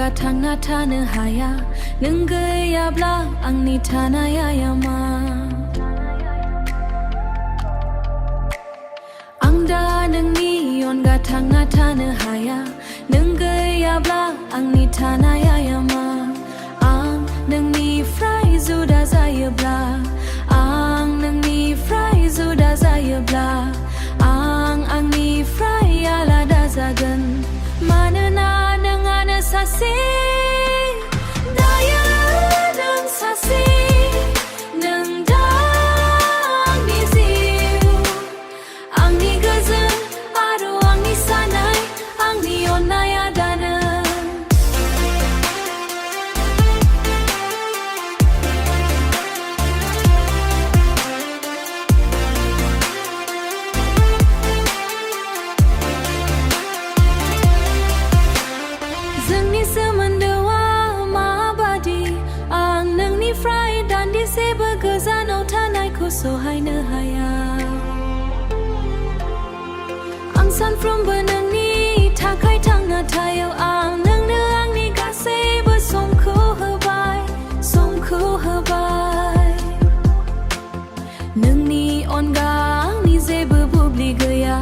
अनगा थांना थानो हाया नों गैयाब्ला आंनि थानाया मा आं दा नोंनि अनगा थांना थानो हाया नों गैयाब्ला आंनि थानाया मा आं नोंनिफ्राय जुदा जायोब्ला आं नोंनिफ्राय जुदा जायोब्ला आं आंनिफ्राय आलादा जागोन मानोना नोंआनो सासे दायो नों सासे नों दा आंनि जिउ आंनि गोजोन आरो आंनि सानाय आंनि अननाया दानो जोंनि सोमोन्दोआ माबादि आं नोंनिफ्राय दान्दिसेबो गोजानाव थानायखौ सहायनो हाया आं सानफ्रोमबो नोंनि थाखाय थांना थायो आं नोंनो आंनि गासैबो समखौ होबाय नोंनि अनगा आंनि जेबो बुब्लि गैया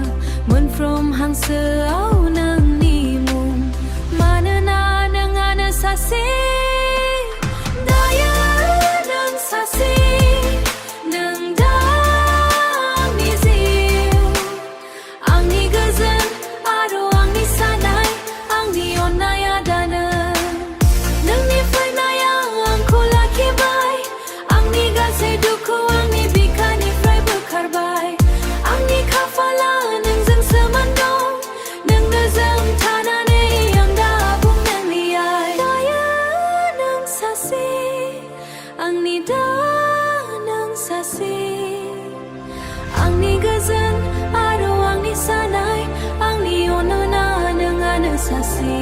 मोनफ्रोम हांसोआव नोंनि मुं मानोना नोंआनो सासे दायो नों सासे नों दा आंनि जिउ आंनि गोजोन आरो आंनि सानाय आंनि अननाया दानो नोंनि फैनाया आंखौ लाखिबाय आंनि गासै दुखु आंनि बिखानिफ्राय बोखारबाय आंनि खाफाला नोंजों सोमोन्दो नोंनो जों थानानै आं दा आबुं नोंनि दायो नों सासे आंनि दा नों सासे आंनि गोजोन आरो आंनि सानाय आंनि अनना नोंआनो सासे